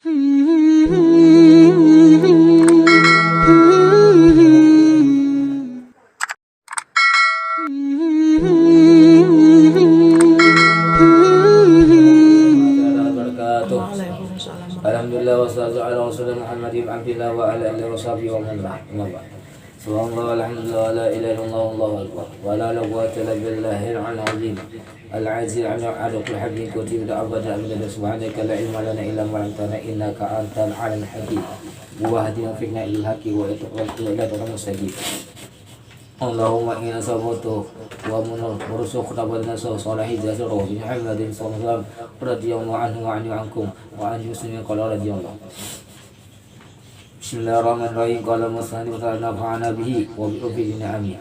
Alhamdulillah wassalatu ala rasulillah Muhammadin abdillah wa ala alihi wa sahbihi wa man wala. Subhanallah walhamdulillah wa la ilaha illallah wallahu akbar wa la quwwata illa billahil azim al-aziz ala kulli hablin kutib abada abada subhanaka la ilma lana illa ma 'allamtana innaka antal alimul hakim wa hadina fiqna ilal haqi wa ila mustaqim. Allahumma inna sabatu wa murusukhna wa nasu salahi jazaro bi Muhammadin sallallahu radhiyallahu anhu wa ankum wa an muslimin qala radhiyallahu. Bismillahirrahmanirrahim. Qala musannif wa nafa'ana bihi wa bi ubbina amin.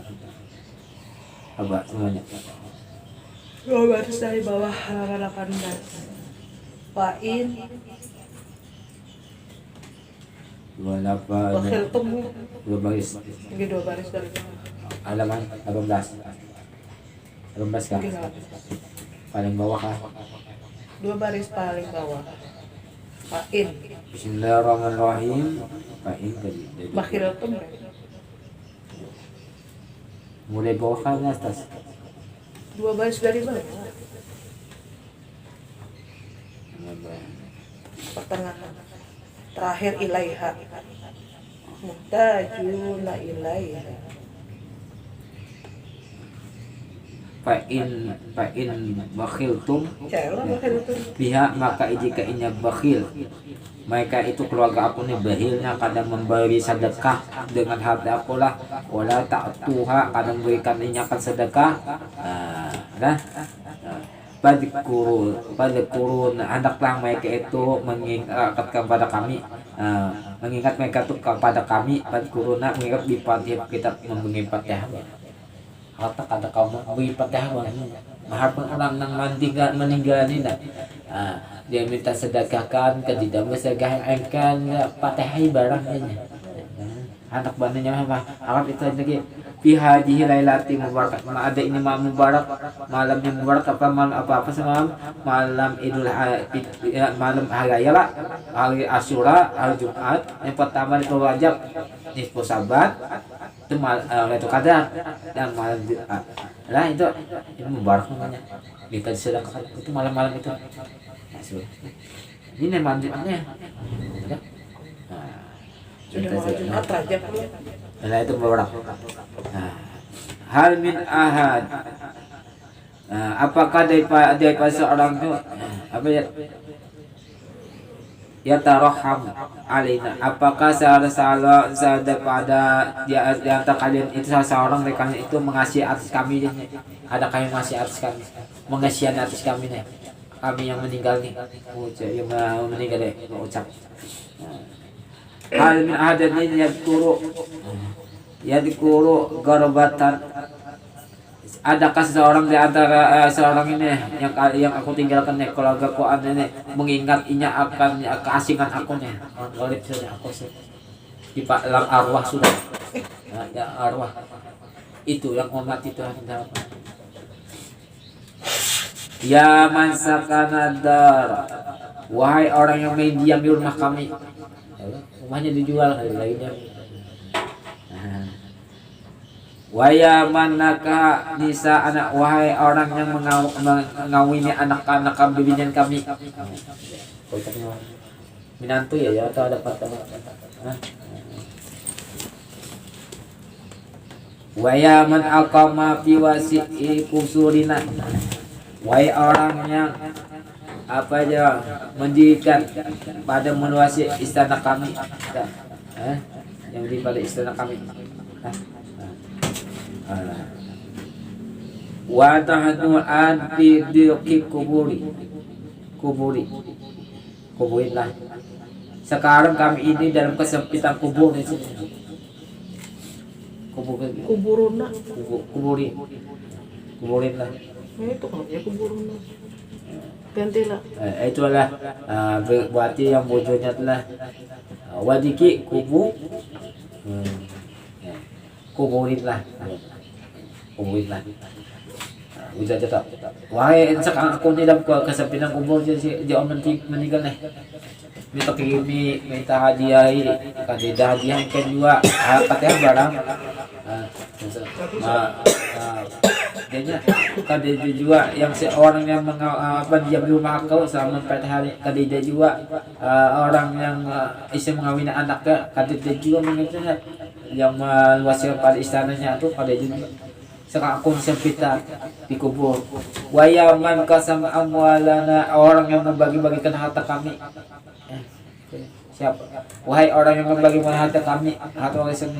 Apa semuanya? Dua baris dari bawah halaman 18. Fa'in Bakhil temu dua baris. Ini dua baris dari bawah. Halaman 18 kah? Paling bawah kah? Dua baris paling bawah. Fa'in Bismillahirrahmanirrahim. Fa'in tadi. Bakhil temu Mulai bawah kah ke atas? dua baris dari bawah. Pertengahan. Terakhir ilaiha. Muhtajuna ilaiha. Fa'in bakhiltum Jalan bakhil temu. pihak maka jika inya bakhil mereka itu keluarga aku nih bahilnya kadang memberi sedekah dengan harta akulah wala ta'tuha kadang berikan inya kan sedekah Padkurun hendaklah mereka itu mengingat kepada kami mengingat mereka itu kepada kami padkuruna mengingat di kita memberi Fatihah harta kata kaum beri Fatihah maharpun orang nang meninggal ini dia minta sedekahkan ke tidak sedekahkan Fatihah barangnya anak bandanya apa Arab itu lagi fi hadhihi lailati mubarak ada ini malam mubarak malam yang mubarak apa malam apa semalam malam malam hari raya lah hari Asyura hari Jumat yang pertama itu Rajab nisfu Saban itu itu Qadar dan malam lah itu mubarak namanya minta disedekahkan itu malam-malam itu ini malam Jumatnya Jumat Rajab. nah itu mubarak. Hal min ahad. Apakah daripada seorang itu apa ya? Ya taraham alaina. Apakah salah daripada di antara kalian itu salah seorang dari kalian itu mengasihi atas kami ini? Adakah yang mengasihi atas kami? Mengasihi atas kami nih? Kami yang meninggal nih. Yang meninggal deh mengucap. Hal min ahad ini yadkuru garbatan. Adakah seseorang di antara seorang ini yang aku tinggalkan nih keluarga ku ini mengingat inya akan keasingan aku nih golip sudah aku sih di lang arwah sudah ya arwah itu yang mati itu hendak ya man sakanadar wahai orang yang main diam di rumah kami rumahnya dijual hari lainnya waya manaka nisa anak wahai orang yang mengawini anak-anak bibinya kami minantu ya atau ada patah waya man aqama fi wasi'i kusurina wahai orang yang apa aja mendirikan pada meluasi istana kami yang di pada istana kami wa tahtu anti diqi kuburinlah sekarang kami ini dalam kesempitan kubur di sini kuburinlah Itu kalau ya kuburuna gantilah itulah berarti yang bojonya telah wadiki kuburinlah udah tetap. Wahai sekarang aku tidak ke kesempitan kubur jadi jauh meninggal nih. Minta kimi, minta hadiahi, kada hadiah kan juga. Katanya barang. Dia kada juga yang seorang yang diam di rumah kau selama 4 hari. Kada juga orang yang isi mengawin anaknya. Kada juga mengingat yang meluaskan pada istananya itu kada juga. Sekarang aku sempita dikubur. Wayaman kasam amwalana, orang yang membagi-bagikan harta kami. Siapa? Wahai orang yang membagi-bagikan harta kami, harta warisan.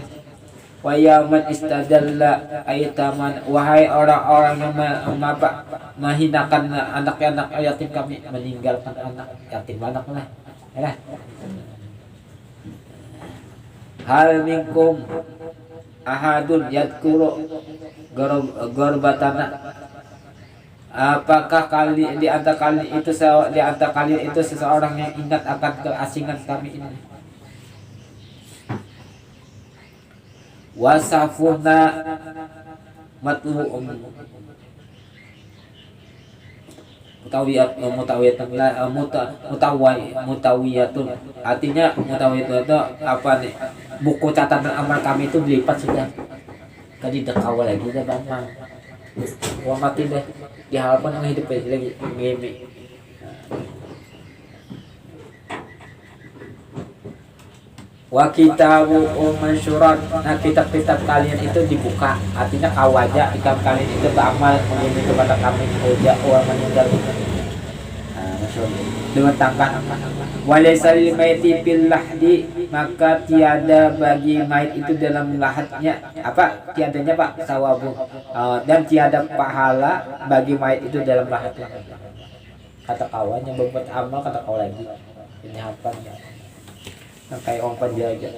Wayaman istadalla ayataman, wahai orang-orang yang menghinakan anak-anak yatim kami, meninggalkan anak yatim anak lah. Ya. Hal minkum ahadun yadkuru gorbatana, apakah di antara kalian itu seseorang yang ingat akan keasingan kami ini? Wasafuna mutawiyatun, artinya mutawiyatun itu apa nih, buku catatan amal kami itu dilipat sudah. Tadi dekawal lagi dah bang. Wah mati deh. Diharapkan yang hidup lagi ngemi. Wa kitabu mansyurat. Nah kitab-kitab kalian itu dibuka. Artinya kawaja kitab kalian itu beramal mengirim kepada kami uja orang meninggal. Dengan tangkah walaisal maiti fil lahdi, maka tiada bagi mayit itu dalam lahatnya apa tiadanya pak sawabu, dan tiada pahala bagi mayit itu dalam lahatnya. Kata kawan yang berbuat amal, kata kau lagi ini apa yang kayak orang penjaga.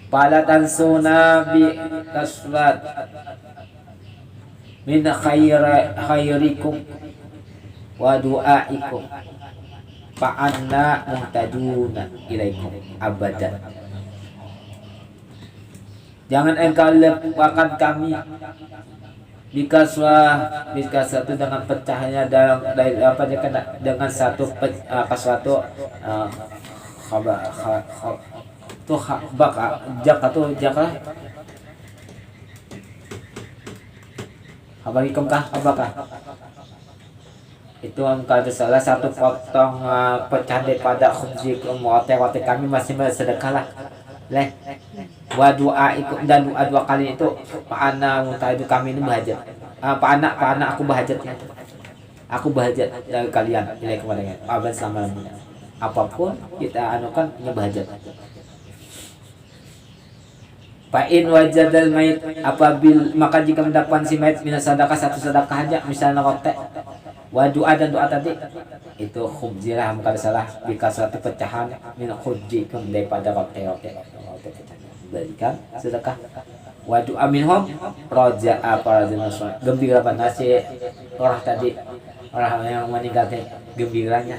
Pala tansuna bi taslat min khairikum wa du'aikum fa'anna muhtaduna ilaikum abadan. Jangan engkau lupakan kami bikaswah itu dengan pecahnya dari apa dengan satu kaswatu jaka habarikum kah abakah itu engkau salah satu potong pecah daripada khubzikum wate kami masih bersedekahlah leh wa doa ikut dan doa 2 kali itu pak anak mutaidu kami ini bahajat pak anak aku bahajatnya aku bahajat dari kalian nilai kepadanya abad selama-lamanya apapun kita anukan ini bahajat. Fa'in wajadal mayit, apabila maka jika mendapatkan si mayit minas sedekah satu sedekah aja misalnya rote wa doa dan doa tadi itu khubzilah bukan salah bika satu pecahan min khubzikum daripada rote berikan sedekah wa doa minhum roja apa gembira pada si orang tadi orang yang meninggal gembiranya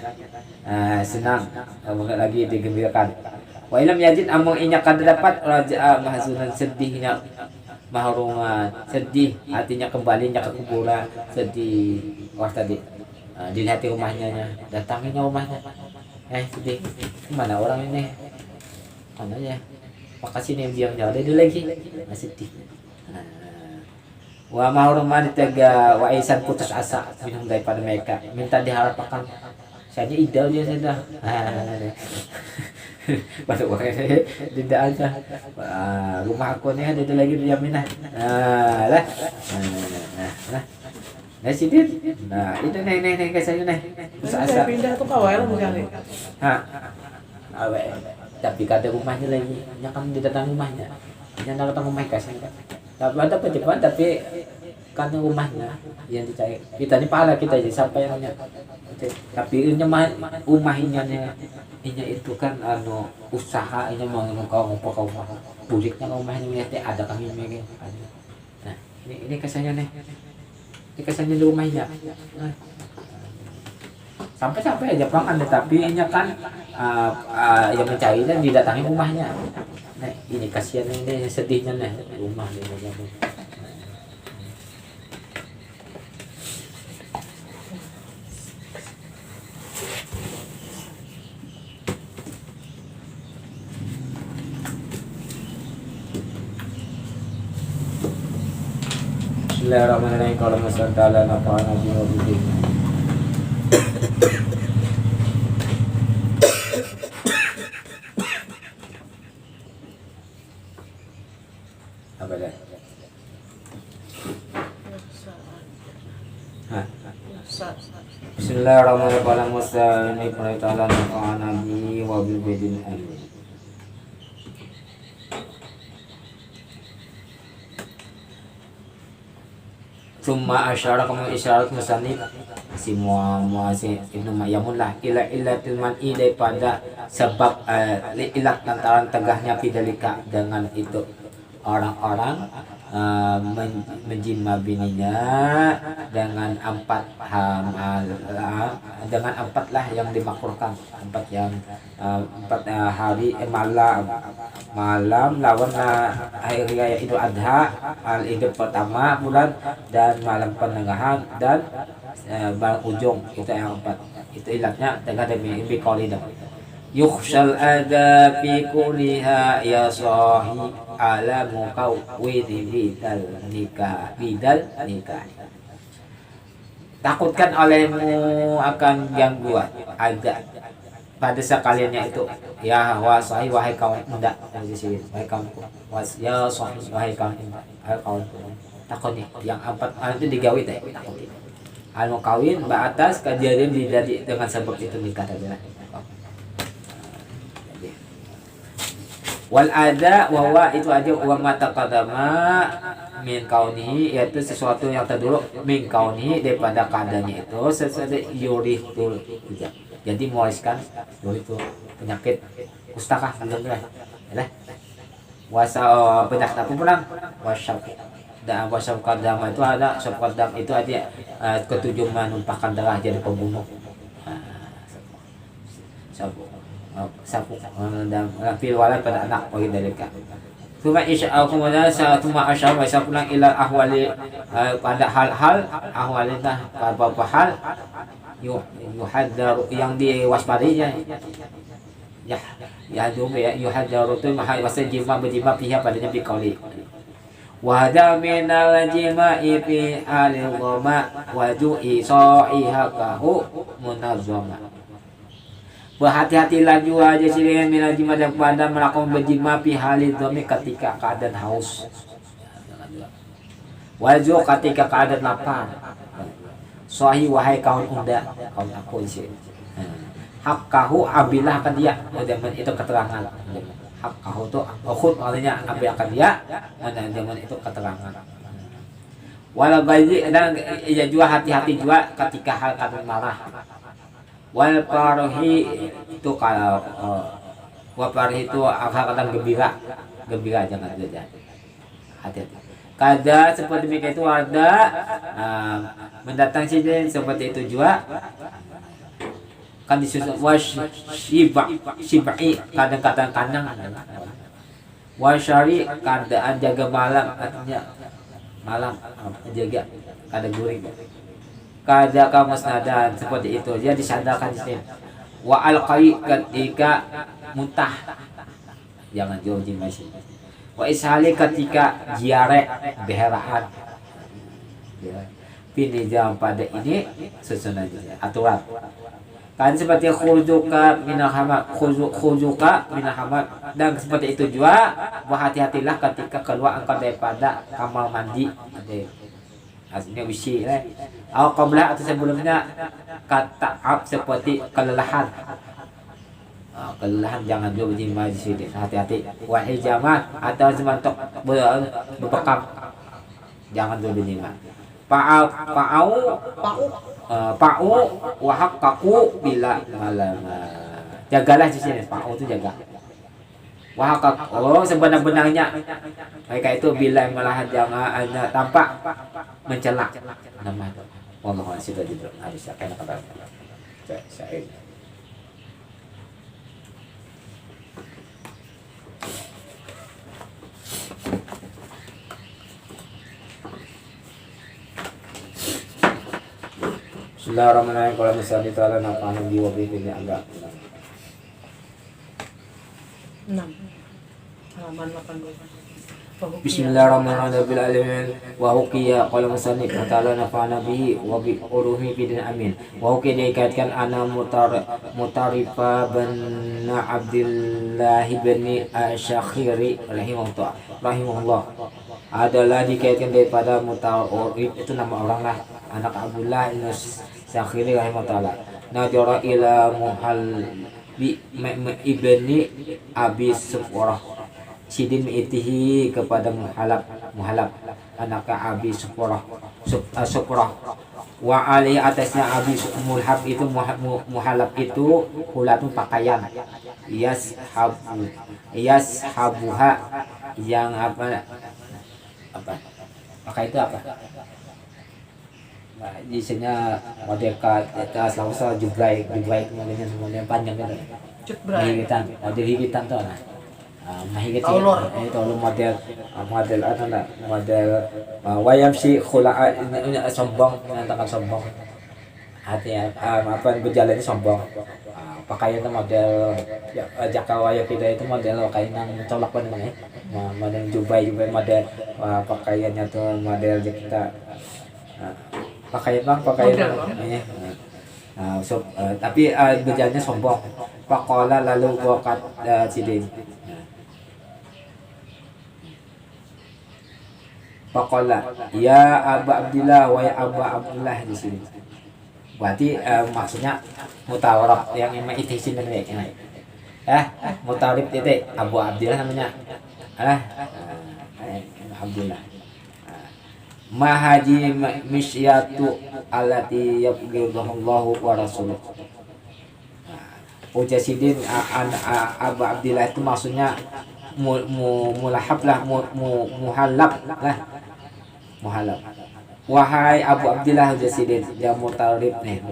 senang lagi digembirakan. Wa ilam yajid among inya kada dapat raja'a mahzunan sedihnya mahrungan sedih artinya kembalinya ke kuburan sedih wah tadi dilihat rumahnya datanginya rumahnya sedih mana orang ini mana ya makasih nih diamnya ada lagi sedih wa mahruman tega wa isan putus asa minum daripada mereka minta diharapkan saja ideal dia sudah pada waktu tidak ada rumah aku nih ada lagi di Yaminah lah nah sidin itu nih kasih nih Saya pindah tuh kawal misalnya. Awe tapi kada rumahnya lagi nya kan didatang rumahnya nya datang rumah kasih tapi ada pejabat tapi karena rumahnya yang dicari kita ini pahala kita jadi sampai yang tapi ini rumahnya itu kan usaha ini mau ngomong buliknya rumahnya melihat ada kami mikir nah ini kesannya nih ini kesannya di rumahnya sampai aja bang tapi ini kan yang mencari dan didatangi rumahnya nah ini kasihan ini sedihnya nih rumah ini Bismillahirrahmanirrahim. Kalau masalah taala nafa'ana bihi wa bihi. Apa dah? Hah? Bismillahirrahmanirrahim. Kalau masalah ini taala nafa'ana bihi wa bihi. Amin. Summa asyara kamu isyarat musannif si muasi Ibnu Ma'yamun lah ilatil man'i daripada sebab ilat lantaran tegahnya pidalika dengan itu orang-orang menjima bininya dengan empat dengan empat lah yang dimakruhkan empat yang empat hari malam lawan hari raya Idul Adha al Idul pertama bulan dan malam pertengahan dan malam ujung itu yang empat itu ilatnya tegah demi biqauli yukhshal ada fi kuliha ya sahi ala muqawwid bidal nikah takutkan olehmu akan gangguan ada pada sekaliannya itu ya wasahi wahai kaum muda wahai kaumku ya sahi wahai kaum muda wahai kaumku takut nih yang empat itu digawe teh takut al mukawin atas kejadian dijadi dengan sebab itu nikah tadi wal ada wawa itu aja wa mata qadama min kaunihi yaitu sesuatu yang terdulu min kaunihi daripada keadaannya itu sesuatu yurithul jadi mewariskan itu penyakit kustaka alhamdulillah ya wasa penyakit apa pulang wasab dan wasab qadama itu ada wasab qadam itu aja ketujuh menumpahkan darah jadi pembunuh sapu dan fil walad pada anak bagi mereka. Cuma insyaallah kemudian cuma asyam saya pulang ila ahwali pada hal-hal ahwalina beberapa hal yuhaddaru yang diwaspadinya ya yuhaddaru itu mahal bahasa jima berjima pihak padanya biqauli wa hada minal jima'i fi alil ghama wa du'i sa'ihakahu munazzama berhati-hatilah juga aja sih minal jima daripada melakukan berjima fi halid dhami ketika keadaan haus wajhu ketika keadaan lapar sahih wahai kaum unda kaum aku sih hakkahu abilah akan dia zaman itu keterangan hakkahu itu ukhud artinya ambil akan dia pada zaman itu keterangan walau gaji dan ia juga hati-hati juga ketika hal keadaan marah wal farhi itu kalau wal farhi itu akan gembira jangan saja hati-hati kada seperti mereka itu ada mendatang sini seperti itu juga kan disusun shibai kadang-kadang kanang wasyari keadaan jaga malam artinya malam jaga kada guring kada kamusnadan seperti itu dia disandarkan di sini wa alqai ketika muntah jangan jauh masih wa ishali ketika jiare beheraan ya pilih jam pada ini susunan aturan kan seperti khuzuka minal hamad khuzuka minal hamad dan seperti itu juga berhati-hatilah ketika keluar engkau daripada kamar mandi aslinya wisi atau qabla atau sebelumnya kata seperti kelelahan kelelahan jangan juga berjima di sini hati-hati wahai jamaah atau semantok berbekam jangan juga berjima pa'u wahak kaku bila malam jagalah di sini pa'u itu jaga wahak sebenar-benarnya mereka itu bila malahan jangan tampak mencela nama Allah sudah harus akan kata saya Bismillahirrahmanirrahim. Kalau misalnya ta'ala nafa'ana bihi wa bihi ini agak 6 halaman 80 Bismillahirrahmanirrahim. Wa hukiya qala musannif ta'ala nafa'ana bihi wa bi uluhi bidin amin. Wa hukiya dikaitkan ana mutarifa bin Abdullah bin Asyakhiri rahimahullah adalah dikaitkan daripada Mutarif, itu nama orang lah, anak Abdullah bin Syakhiri rahimahullah. Najara ila Muhalbi ibni Abi Sufrah Sidin mi'itihi kepada muhalab anak Abi Sufrah wa alaihi atasnya Abi Mulhab itu muhalab itu hulatun pakaian habuha yang apa pakai itu apa isinya model selasa jublai modelnya semuanya panjang gitu model higitan tuh nah mahigit itu model wayam si khula'a sombong, menantangkan sombong hati apa berjalan ini sombong. Pakaian itu model jakawaya kita itu model kain yang colok apa namanya, model jubai model pakaiannya tuh model kita pakaian tapi berjalannya sombong. Pakola lalu wakat sidin Pakola ya Aba Abdillah wa ya Aba Abdullah di sini. Berarti maksudnya mutawarab yang emang itisin dan baik ini. Mutarib itu Abu Abdillah namanya. Abdullah. Mahaji misyatu allati yabghidullahu wa rasuluh. Ujasidin Abu Abdillah itu maksudnya mulahab lah, muhalab lah, muhalab. Wahai Abu Abdillah Jasidin, ya mutarib nih,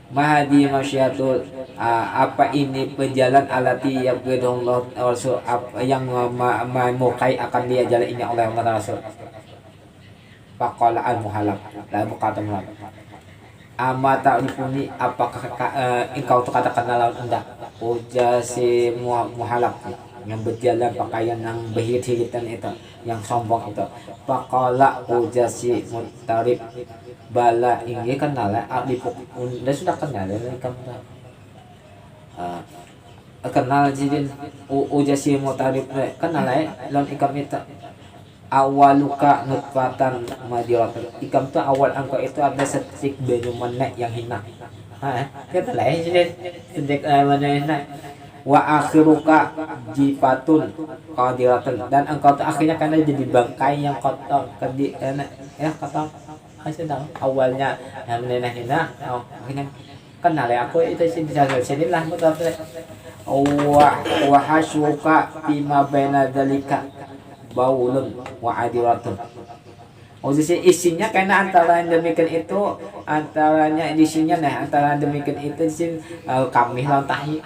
mahadi masyatul apa ini penjalan alati yang Allah Rasul yang memukai akan dia jalan ini oleh Allah Rasul. Faqala al muhalab, la berkata muhalab. Ama ta'rifuni, apakah engkau terkatakan dalam hendak ujasi muhalab yang berjalan pakaian yang berhirit-hiritan itu, yang sombong itu. Faqala ujasi mutarib bala ini kenal anda sudah kenal kamu kenal jidin ujasi mutarib kenal lawan ikam itu awaluka nutfatan madirat. Ikam tu awal engkau itu ada setik benumanek yang hina. Kita lah jidin setik mana hina. Wa akhiruka jifatun qadiratun, dan engkau tuh akhirnya karena jadi bangkai yang kotor kotor sedang awalnya yang menenahina akhirnya kenal ya aku itu sini lah mutlak wa hasuka bima baina dalika baulun wa adiratun. Jadi isinya karena antara yang demikian itu antaranya isinya antara demikian itu sin kami lontahi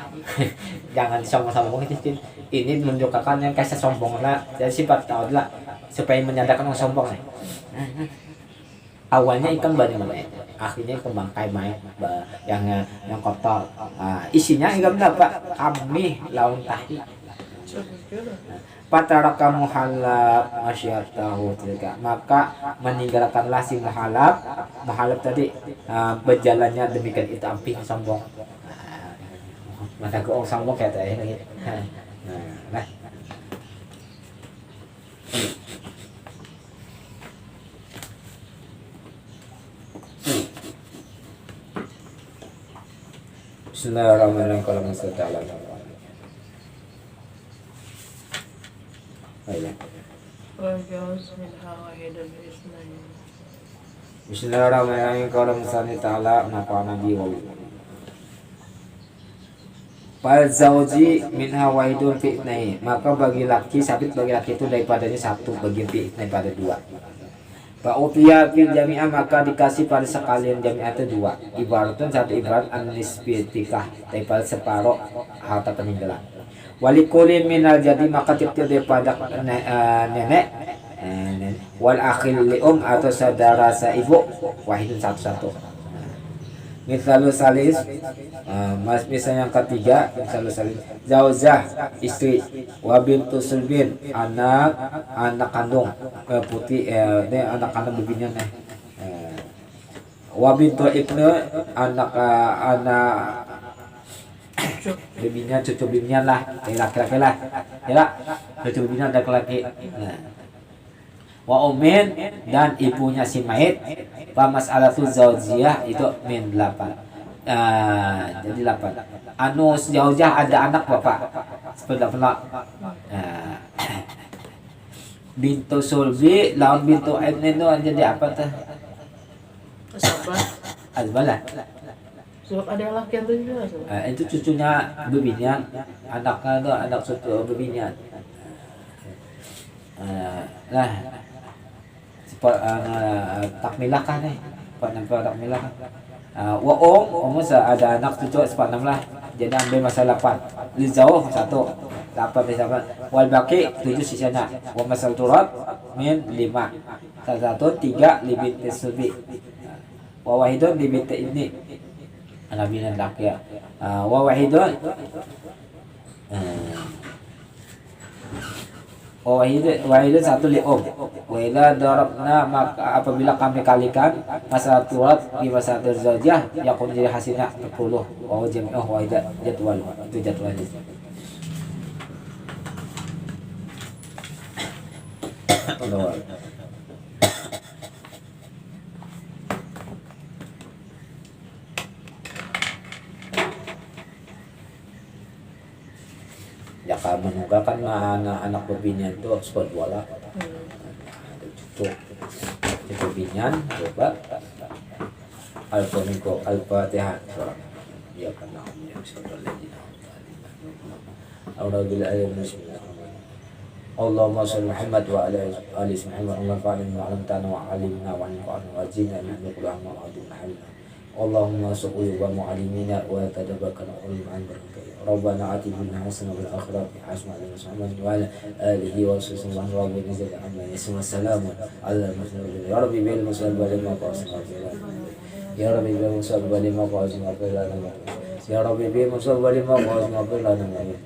jangan sombong-sombong itu ini menunjukkan yang kasih sombong lah, jadi sifat tahu lah supaya menyadarkan orang sombong nih. Awalnya ikan banyak akhirnya ikan bangkai main yang kotor. Isinya ikan apa kami lontahi. Pataraka muhalab masyatahu tilka, maka meninggalkanlah si muhalab tadi berjalannya demikian itu amping sombong. Mata ke orang sombong kayak tadi. Nah. Bismillahirrahmanirrahim. Kalau masalah Bismillahirrahmanirrahim. Qala musani ta'ala nafa'ana bi wa Fal zauji minha wahidun fi itnai, maka bagi laki sabit bagi laki itu daripadanya satu bagi fi itnai pada dua. Fa utiya fil jami'ah, maka dikasih pada sekalian jami'ah itu dua. Ibaratun satu ibarat an-nisbiyatikah daripada separuh harta peninggalan. Walikulin minal jadi, maka tiap-tiap daripada nenek wal akhil li atau saudara seibu wahidun satu-satu. Misalnya salis, misalnya yang ketiga, misalnya salis, zaujah istri, wabintu sulbin anak kandung putih, ini anak kandung bebinya nih. Wabintu ibnu anak bebinya cucu bebinya lah, laki-laki lah, ya cucu bebinya laki-laki. Wa umin dan ibunya si mayit, wa mas'alatul zaujiyah itu min 8. Jadi 8. Anu zaujah ada anak bapak. Seperti apa? Bintu sulbi lawan bintu ibn itu jadi apa tuh? Sahabat. Azbalah. Sebab ada laki yang juga. Itu cucunya bebinya, anaknya itu anak cucu bebinya. Nah, takmilah kan nih, takmilah kan. Wa ada anak cucu sepanam lah, jadi ambil masa 8. Lizauh 1, 8 bisa apa? Wal baki 7 sisanya. Wa masal turab min 5. 1 3 libit subi. Wa wahidun libit ini. Anabinan laki ya. Wa wahidun wahidun 1 li wa idza darabna maka apabila kami kalikan masalah turat di masalah zaujah yakun jadi hasilnya 10 wa jam'uh wa idza jadwal itu jadwalnya. Ya kamu juga kan anak bebinya itu sport bola. Cucu binyan coba al-fatihah ya karena ya Allahumma shalli Muhammad wa ala ali Muhammad wa fa'alna wa alamtana wa alimna wa anfa'na wa zidna min al-Qur'an wa adina Allahumma salli wa mu'allimina wa tadabbakana ulman barakatuh Rabbana atina hasanah fil akhirati hasanah wa ala alihi wa sahbihi wa rabbina zid amma yasma salamun ala mursalin ya rabbi bil musallin wa lima qasim ya rabbi bil musallin wa lima qasim ya rabbi bil musallin wa lima qasim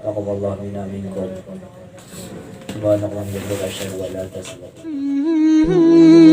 taqabbalallahu minna minkum subhanallah wa bihamdihi asyhadu an la ilaha illa anta